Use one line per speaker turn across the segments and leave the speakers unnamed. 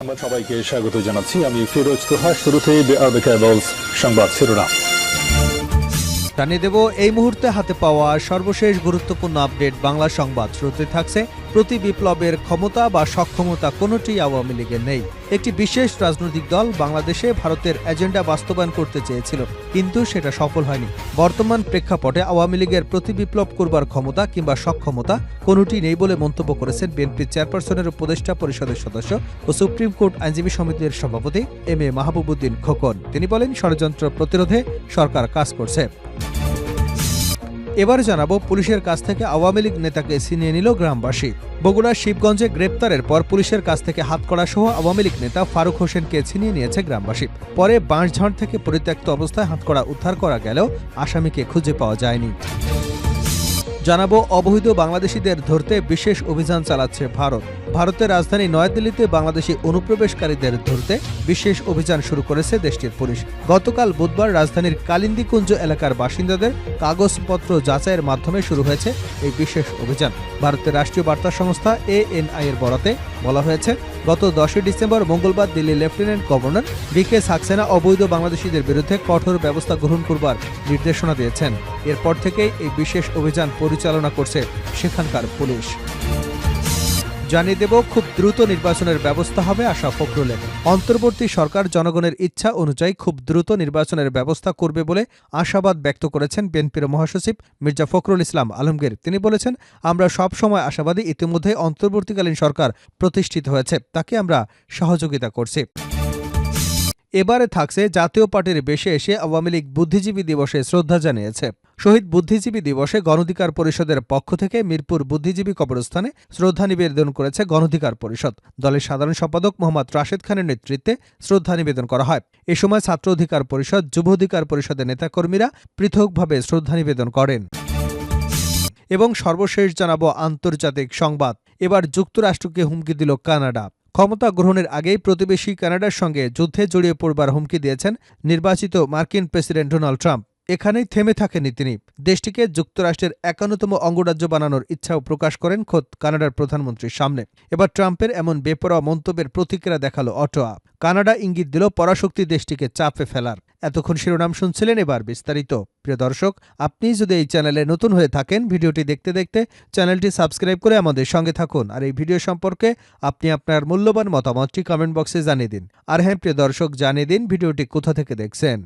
সংবাদ সবাইকে স্বাগত জানাচ্ছি। আমি ফিরোজ তোহা। শুরুতেই সংবাদ শিরোনাম
জানিয়ে দেব এই মুহূর্তে হাতে পাওয়া সর্বশেষ গুরুত্বপূর্ণ আপডেট বাংলা সংবাদ। শুরুতে থাকছে প্রতি বিপ্লবের ক্ষমতা বা সক্ষমতা কোনোটি আওয়ামী লীগের নেই। একটি বিশেষ রাজনৈতিক দল বাংলাদেশে ভারতের এজেন্ডা বাস্তবায়ন করতে চেয়েছিল, কিন্তু সেটা সফল হয়নি। বর্তমান প্রেক্ষাপটে আওয়ামী লীগের প্রতি বিপ্লব করবার ক্ষমতা কিংবা সক্ষমতা কোনোটি নেই বলে মন্তব্য করেছেন বিএনপি চেয়ারপারসনের উপদেষ্টা পরিষদের সদস্য ও সুপ্রিম কোর্ট আইনজীবী সমিতির সভাপতি এম এ মাহবুবুদ্দিন খোকন। তিনি বলেন, ষড়যন্ত্র প্রতিরোধে সরকার কাজ করছে। এবার জানাবো পুলিশের কাছ থেকে আওয়ামী লীগ নেতাকে ছিনিয়ে নিল গ্রামবাসী। বগুড়ার শিবগঞ্জে গ্রেপ্তারের পর পুলিশের কাছ থেকে হাতকড়া সহ আওয়ামী লীগ নেতা ফারুক হোসেনকে ছিনিয়ে নিয়েছে গ্রামবাসী। পরে বাঁশঝাড় থেকে পরিত্যক্ত অবস্থায় হাতকড়া উদ্ধার করা গেলেও আসামিকে খুঁজে পাওয়া যায়নি। জানাবো অবৈধ বাংলাদেশিদের ধরতে বিশেষ অভিযান চালাচ্ছে ভারত। ভারতের রাজধানী নয়াদিল্লিতে বাংলাদেশি অনুপ্রবেশকারীদের ধরতে বিশেষ অভিযান শুরু করেছে দেশটির পুলিশ। গতকাল বুধবার রাজধানীর কালিন্দিকুঞ্জ এলাকার বাসিন্দাদের কাগজপত্র যাচাইয়ের মাধ্যমে শুরু হয়েছে এই বিশেষ অভিযান। ভারতের রাষ্ট্রীয় বার্তা সংস্থা ANI এর বরাতে বলা হয়েছে, গত 10 ডিসেম্বর মঙ্গলবার Delhi lieutenant governor VK Saxena অবৈধ বাংলাদেশিদের বিরুদ্ধে কঠোর ব্যবস্থা গ্রহণ করবার নির্দেশনা দিয়েছেন। এরপর থেকেই এই বিশেষ অভিযান পরিচালনা করছে সেখানকার পুলিশ। জানিয়ে দেব, খুব দ্রুত নির্বাচনের ব্যবস্থা হবে আশা ফখরুলের। অন্তর্বর্তী সরকার জনগণের ইচ্ছা অনুযায়ী খুব দ্রুত নির্বাচনের ব্যবস্থা করবে বলে আশাবাদ ব্যক্ত করেছেন বিএনপির মহাসচিব মির্জা ফখরুল ইসলাম আলমগীর। তিনি বলেছেন, আমরা সব সময় আশাবাদী, ইতিমধ্যে অন্তর্বর্তীকালীন সরকার প্রতিষ্ঠিত হয়েছে, তাকে আমরা সহযোগিতা করছি। এবারে থাকছে জাতীয় পার্টির বেশে এসে আওয়ামী লীগ বুদ্ধিজীবী দিবসে শ্রদ্ধা জানিয়েছে। শহীদ বুদ্ধিজীবী দিবসে গণঅধিকার পরিষদের পক্ষ থেকে মিরপুর বুদ্ধিজীবী কবরস্থানে শ্রদ্ধা নিবেদন করেছে গণঅধিকার পরিষদ। দলের সাধারণ সম্পাদক মোহাম্মদ রাশেদ খানের নেতৃত্বে শ্রদ্ধা নিবেদন করা হয়। এ সময় ছাত্র অধিকার পরিষদ, যুব অধিকার পরিষদের নেতাকর্মীরা পৃথকভাবে শ্রদ্ধা নিবেদন করেন। এবং সর্বশেষ জানাবো আন্তর্জাতিক সংবাদ। এবার যুক্তরাষ্ট্রকে হুমকি দিল কানাডা। ক্ষমতা গ্রহণের আগেই প্রতিবেশী কানাডার সঙ্গে যুদ্ধে জড়িয়ে পড়বার হুমকি দিয়েছেন নির্বাচিত মার্কিন প্রেসিডেন্ট ডোনাল্ড ট্রাম্প। এখানেই থেমে থাকেননি তিনি। দেশটিকে যুক্তরাষ্ট্রের 51তম অঙ্গরাজ্য বানানোর ইচ্ছাও প্রকাশ করেন খোদ কানাডার প্রধানমন্ত্রীর সামনে। এবার ট্রাম্পের এমন বেপরোয়া মন্তব্যের প্রতিক্রিয়া দেখালো অটোয়া। কানাডা ইঙ্গিত দিল পরাশক্তি দেশটিকে চাপে ফেলার। এতক্ষণ শিরোনাম শুনছিলেন, এবার বিস্তারিত। প্রিয় দর্শক, আপনি যদি এই চ্যানেলে নতুন হয়ে থাকেন, ভিডিওটি দেখতে দেখতে চ্যানেলটি সাবস্ক্রাইব করে আমাদের সঙ্গে থাকুন। আর এই ভিডিও সম্পর্কে আপনি আপনার মূল্যবান মতামতটি কমেন্ট বক্সে জানিয়ে দিন। আর হ্যাঁ প্রিয় দর্শক, জানিয়ে দিন ভিডিওটি কোথা থেকে দেখছেন।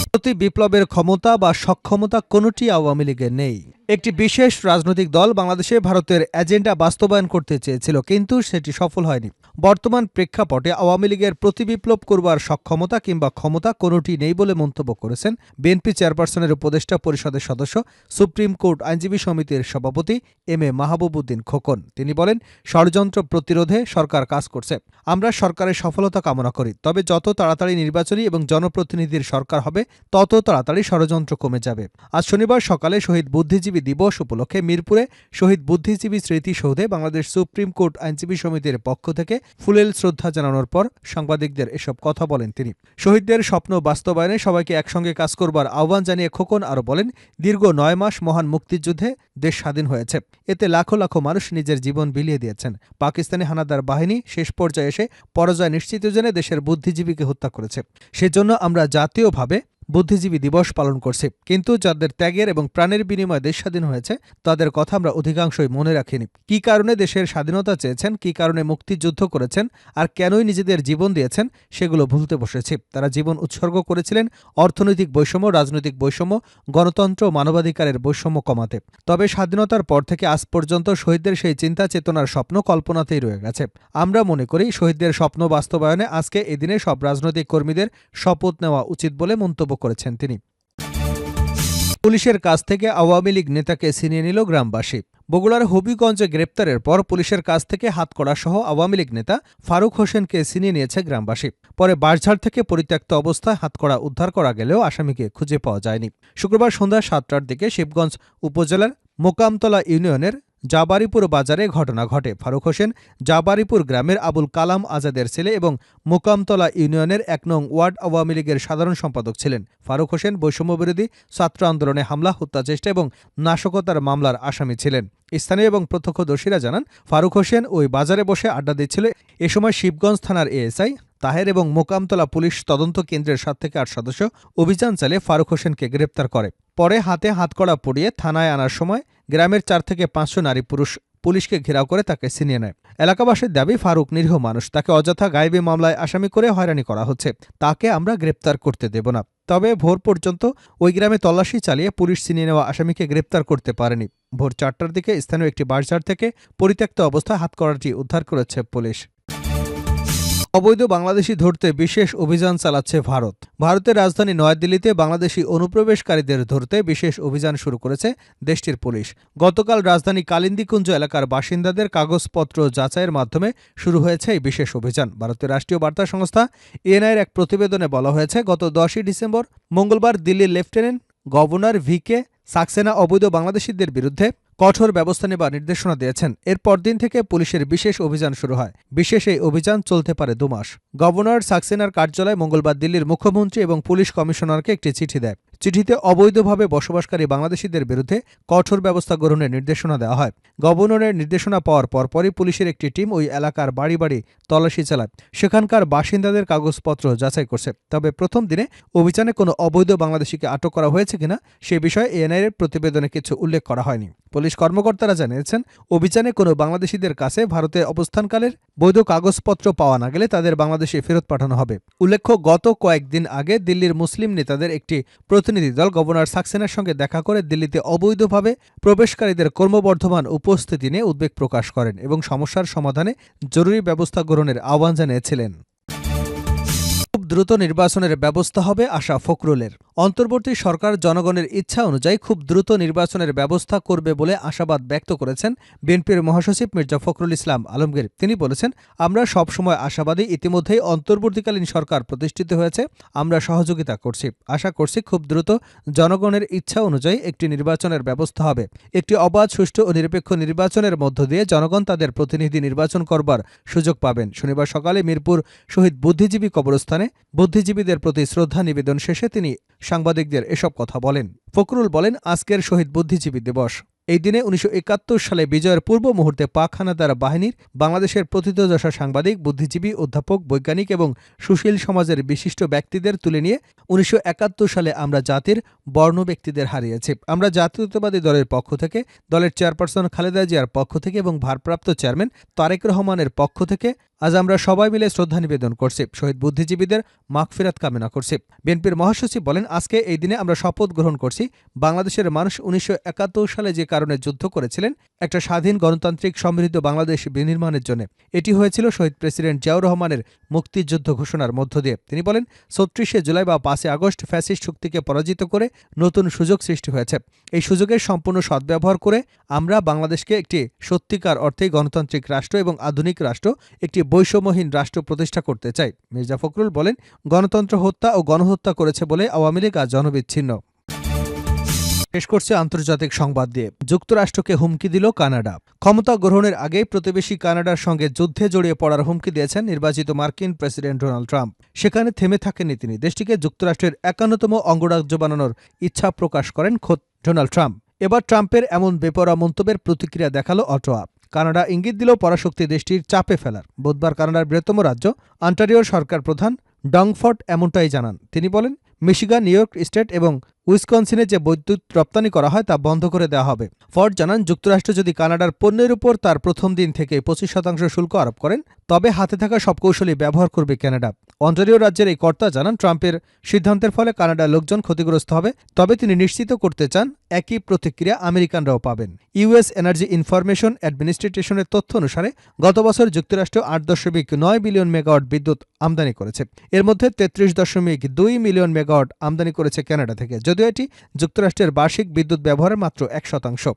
প্রতি বিপ্লবের ক্ষমতা বা সক্ষমতা কোনোটি আওয়ামী লীগের নেই। একটি বিশেষ রাজনৈতিক দল বাংলাদেশে ভারতের এজেন্ডা বাস্তবায়ন করতে চেয়েছিল, কিন্তু সেটি সফল হয়নি। বর্তমান প্রেক্ষাপটে আওয়ামী লীগের প্রতি বিপ্লব করবার সক্ষমতা কিংবা ক্ষমতা কোনোটি নেই বলে মন্তব্য করেছেন বিএনপি চেয়ারপারসনের উপদেষ্টা পরিষদের সদস্য, সুপ্রিম কোর্ট আইনজীবী সমিতির সভাপতি এম এ মাহবুবুদ্দিন খোকন। তিনি বলেন, ষড়যন্ত্র প্রতিরোধে সরকার কাজ করছে। আমরা সরকারের সফলতা কামনা করি, তবে যত তাড়াতাড়ি নির্বাচনী এবং জনপ্রতিনিধির সরকার হবে তত তাড়াতাড়ি ষড়যন্ত্র কমে যাবে। আজ শনিবার সকালে শহীদ বুদ্ধিজীবী দিবস উপলক্ষে মিরপুরে শহীদ বুদ্ধিজীবী স্মৃতিসৌধে বাংলাদেশ সুপ্রিম কোর্ট আইনজীবী সমিতির পক্ষ থেকে ফুলেল শ্রদ্ধা জানানোর পর সাংবাদিকদের এসব কথা বলেন তিনি। শহীদদের স্বপ্ন বাস্তবায়নে সবাইকে একসঙ্গে কাজ করবার আহ্বান জানিয়ে খোকন আরও বলেন, দীর্ঘ 9 মাস মহান মুক্তিযুদ্ধে দেশ স্বাধীন হয়েছে। এতে লাখো লাখো মানুষ নিজের জীবন বিলিয়ে দিয়েছেন। পাকিস্তানি হানাদার বাহিনী শেষ পর্যায়ে এসে পরাজয় নিশ্চিত জেনে দেশের বুদ্ধিজীবীকে হত্যা করেছে। সেজন্য আমরা জাতীয়ভাবে বুদ্ধিজীবী দিবস পালন করছি, কিন্তু যাদের ত্যাগের এবং প্রাণের বিনিময়ে দেশ স্বাধীন হয়েছে তাদের কথা আমরা অধিকাংশই মনে রাখিনি। কি কারণে দেশের স্বাধীনতা চেয়েছেন, কি কারণে মুক্তিযুদ্ধ করেছেন, আর কেনই নিজেদের জীবন দিয়েছেন সেগুলো ভুলতে বসেছি। তারা জীবন উৎসর্গ করেছিলেন অর্থনৈতিক বৈষম্য, রাজনৈতিক বৈষম্য, গণতন্ত্র, মানবাধিকারের বৈষম্য কমাতে। তবে স্বাধীনতার পর থেকে আজ পর্যন্ত শহীদদের সেই চিন্তা চেতনার স্বপ্ন কল্পনাতেই রয়ে গেছে। আমরা মনে করি শহীদদের স্বপ্ন বাস্তবায়নে আজকে এদিনে সব রাজনৈতিক কর্মীদের শপথ নেওয়া উচিত বলে মন্তব্য করেছেন তিনি। পুলিশের কাছ থেকে আওয়ামী লীগ নেতাকে ছিনিয়ে নিল গ্রামবাসী। বগুড়ার হবিগঞ্জে গ্রেপ্তারের পর পুলিশের কাছ থেকে হাতকড়া সহ আওয়ামী লীগ নেতা ফারুক হোসেনকে ছিনিয়ে নিয়েছে গ্রামবাসী। পরে বাঁশঝাড় থেকে পরিত্যক্ত অবস্থায় হাতকড়া উদ্ধার করা গেলেও আসামিকে খুঁজে পাওয়া যায়নি। শুক্রবার সন্ধ্যা 7টার দিকে শিবগঞ্জ উপজেলার মোকামতলা ইউনিয়নের জাবারিপুর বাজারে ঘটনা ঘটে। ফারুক হোসেন জাবারিপুর গ্রামের আবুল কালাম আজাদের ছেলে এবং মোকামতলা ইউনিয়নের ১ নং ওয়ার্ড আওয়ামী লীগের সাধারণ সম্পাদক ছিলেন। ফারুক হোসেন বৈষম্যবিরোধী ছাত্র আন্দোলনে হামলা, হত্যাচেষ্টা এবং নাশকতার মামলার আসামি ছিলেন। স্থানীয় এবং প্রত্যক্ষদর্শীরা জানান, ফারুক হোসেন ওই বাজারে বসে আড্ডা দিচ্ছিল। এ সময় শিবগঞ্জ থানার এএসআই তাহের এবং মোকামতলা পুলিশ তদন্ত কেন্দ্রের ৭ থেকে ৮ সদস্য অভিযান চালিয়ে ফারুক হোসেনকে গ্রেপ্তার করে। পরে হাতে হাতকড়া পরিয়ে থানায় আনার সময় গ্রামের ৪ থেকে ৫০০ নারী পুরুষ পুলিশকে ঘেরাও করে তাকে ছিনিয়ে নেয়। এলাকাবাসীর দাবি, ফারুক নিরীহ মানুষ, তাকে অযথা গায়েবী মামলায় আসামি করে হয়রানি করা হচ্ছে, তাকে আমরা গ্রেপ্তার করতে দেব না। তবে ভোর পর্যন্ত ওই গ্রামে তল্লাশি চালিয়ে পুলিশ ছিনিয়ে নেওয়া আসামিকে গ্রেপ্তার করতে পারেনি। ভোর ৪টার দিকে স্থানীয় একটি বাঁশঝাড় থেকে পরিত্যক্ত অবস্থায় হাতকড়াটি উদ্ধার করেছে পুলিশ। অবৈধ বাংলাদেশি ধরতে বিশেষ অভিযান চালাচ্ছে ভারত। ভারতের রাজধানী নয়াদিল্লিতে বাংলাদেশি অনুপ্রবেশকারীদের ধরতে বিশেষ অভিযান শুরু করেছে দেশটির পুলিশ। গতকাল রাজধানী কালিন্দীকুঞ্জ এলাকার বাসিন্দাদের কাগজপত্র যাচাইয়ের মাধ্যমে শুরু হয়েছে এই বিশেষ অভিযান। ভারতের রাষ্ট্রীয় বার্তা সংস্থা এএনআইয়ের এক প্রতিবেদনে বলা হয়েছে, গত ১০ই ডিসেম্বর মঙ্গলবার দিল্লির লেফটেন্যান্ট গভর্নর VK সাক্সেনা অবৈধ বাংলাদেশিদের বিরুদ্ধে কঠোর ব্যবস্থা নেবার নির্দেশনা দিয়েছেন। এর পরদিন থেকে পুলিশের বিশেষ অভিযান শুরু হয়। বিশেষ এই অভিযান চলতে পারে ২ মাস। গভর্নর সাক্সেনার কার্যালয়ে মঙ্গলবার দিল্লির মুখ্যমন্ত্রী এবং পুলিশ কমিশনারকে একটি চিঠি দেয়। চিঠিতে অবৈধভাবে বসবাসকারী বাংলাদেশিদের বিরুদ্ধে কঠোর ব্যবস্থা গ্রহণের নির্দেশনা দেওয়া হয়। গভর্নরের নির্দেশনা পাওয়ার পরপরই পুলিশের একটি টিম ওই এলাকার বাড়ি বাড়ি তল্লাশি চালায়, সেখানকার বাসিন্দাদের কাগজপত্র যাচাই করছে। তবে প্রথম দিনে অভিযানে কোনো অবৈধ বাংলাদেশিকে আটক করা হয়েছে কিনা সে বিষয়ে এএনআইয়ের প্রতিবেদনে কিছু উল্লেখ করা হয়নি। পুলিশ কর্মকর্তারা জানিয়েছেন, অভিযানে কোনো বাংলাদেশিদের কাছে ভারতে অবস্থানকালের বৈধ কাগজপত্র পাওয়া না গেলে তাদের বাংলাদেশে ফেরত পাঠানো হবে। উল্লেখ্য, গত কয়েকদিন আগে দিল্লির মুসলিম নেতাদের একটি প্রতিনিধি দল গভর্নর সাক্সেনার সঙ্গে দেখা করে দিল্লিতে অবৈধভাবে প্রবেশকারীদের ক্রমবর্ধমান উপস্থিতি নিয়ে উদ্বেগ প্রকাশ করেন এবং সমস্যার সমাধানে জরুরি ব্যবস্থা গ্রহণের আহ্বান জানিয়েছিলেন। খুব দ্রুত নির্বাচনের ব্যবস্থা হবে আশা ফখরুলের। অন্তর্বর্তী সরকার জনগণের ইচ্ছা অনুযায়ী খুব দ্রুত নির্বাচনের ব্যবস্থা করবে বলে আশাবাদ ব্যক্ত করেছেন বিএনপির মহাসচিব মির্জা ফখরুল ইসলাম আলমগীর। তিনি বলেছেন, আমরা সবসময় আশাবাদী, ইতিমধ্যেই অন্তর্বর্তীকালীন সরকার প্রতিষ্ঠিত হয়েছে, আমরা সহযোগিতা করছি, আশা করছি খুব দ্রুত জনগণের ইচ্ছা অনুযায়ী একটি নির্বাচনের ব্যবস্থা হবে। একটি অবাধ, সুষ্ঠু ও নিরপেক্ষ নির্বাচনের মধ্য দিয়ে জনগণ তাদের প্রতিনিধি নির্বাচন করবার সুযোগ পাবেন। শনিবার সকালে মিরপুর শহীদ বুদ্ধিজীবী কবরস্থানে বুদ্ধিজীবীদের প্রতি শ্রদ্ধা নিবেদন শেষে তিনি সাংবাদিকদের এসব কথা বলেন। ফখরুল বলেন, আজকের শহীদ বুদ্ধিজীবী দিবস। এই দিনে ১৯৭১ সালে বিজয়ের পূর্ব মুহূর্তে পাক হানাদার বাহিনীর বাংলাদেশের প্রথিতযশা সাংবাদিক, বুদ্ধিজীবী, অধ্যাপক, বৈজ্ঞানিক এবং সুশীল সমাজের বিশিষ্ট ব্যক্তিদের তুলে নিয়ে ১৯৭১ সালে আমরা জাতির বর্ণ ব্যক্তিদের হারিয়েছি। আমরা জাতীয়তাবাদী দলের পক্ষ থেকে, দলের চেয়ারপারসন খালেদা জিয়ার পক্ষ থেকে এবং ভারপ্রাপ্ত চেয়ারম্যান তারেক রহমানের পক্ষ থেকে আজ আমরা সবাই মিলে শ্রদ্ধা নিবেদন করছি, শহীদ বুদ্ধিজীবীদের মাগফিরাত কামনা করছি। বিএনপির মহাসচিব বলেন, আজকে এই দিনে আমরা শপথ গ্রহণ করছি, বাংলাদেশের মানুষ ১৯৭১ সালে যে কারণে যুদ্ধ করেছিলেন, একটা স্বাধীন, গণতান্ত্রিক, সমৃদ্ধ বাংলাদেশ বিনির্মাণের জন্য, এটি হয়েছিল শহীদ প্রেসিডেন্ট জিয়াউর রহমানের মুক্তিযুদ্ধ ঘোষণার মধ্য দিয়ে। তিনি বলেন, ৩৬শে জুলাই বা ৫ই আগস্ট ফ্যাসিস্ট শক্তিকে পরাজিত করে নতুন সুযোগ সৃষ্টি হয়েছে। এই সুযোগের সম্পূর্ণ সদ্ব্যবহার করে আমরা বাংলাদেশকে একটি সত্যিকার অর্থেই গণতান্ত্রিক রাষ্ট্র এবং আধুনিক রাষ্ট্র, একটি বৈষম্যহীন রাষ্ট্র প্রতিষ্ঠা করতে চাই। মির্জা ফখরুল বলেন, গণতন্ত্র হত্যা ও গণহত্যা করেছে বলে আওয়ামী লীগ আজ জনবিচ্ছিন্ন। শেষ করছে আন্তর্জাতিক সংবাদ দিয়ে। যুক্তরাষ্ট্রকে হুমকি দিল কানাডা। ক্ষমতা গ্রহণের আগেই প্রতিবেশী কানাডার সঙ্গে যুদ্ধে জড়িয়ে পড়ার হুমকি দিয়েছেন নির্বাচিত মার্কিন প্রেসিডেন্ট ডোনাল্ড ট্রাম্প। সেখানে থেমে থাকেননি তিনি, দেশটিকে যুক্তরাষ্ট্রের ৫১তম অঙ্গরাজ্য বানানোর ইচ্ছা প্রকাশ করেন খোদ ডোনাল্ড ট্রাম্প। এবার ট্রাম্পের এমন বেপরোয়া মন্তব্যের প্রতিক্রিয়া দেখালো অটোয়া। কানাডা ইঙ্গিত দিল পরাশক্তি দেশটির চাপে ফেলার। বুধবার কানাডার বৃহত্তম রাজ্য অন্টারিওর সরকার প্রধান ডং ফট এমনটাই জানান। তিনি বলেন, মিশিগান, নিউ ইয়র্ক স্টেট এবং উইসকনসিনে যে বৈদ্যুৎ রপ্তানি করা হয় তা বন্ধ করে দেওয়া হবে। ফর্ড জানান, যুক্তরাষ্ট্র যদি কানাডার পণ্যের উপর তার প্রথম দিন থেকে ২৫% শুল্ক আরোপ করেন, তবে হাতে থাকা সব কৌশলই ব্যবহার করবে কানাডা। অন্টারিও রাজ্যের এই কর্তা জানান, ট্রাম্পের সিদ্ধান্তের ফলে কানাডার লোকজন ক্ষতিগ্রস্ত হবে, তবে তিনি নিশ্চিত করতে চান একই প্রতিক্রিয়া আমেরিকানরাও পাবেন। ইউএস এনার্জি ইনফরমেশন অ্যাডমিনিস্ট্রেশনের তথ্য অনুসারে গত বছর যুক্তরাষ্ট্র ৮.৯ বিলিয়ন মেগাওয়াট বিদ্যুৎ আমদানি করেছে। এর মধ্যে ৩৩.২ মিলিয়ন মেগাওয়াট আমদানি করেছে কানাডা থেকে, যদিও এটি যুক্তরাষ্ট্রের বার্ষিক বিদ্যুৎ ব্যবহারের মাত্র ১%।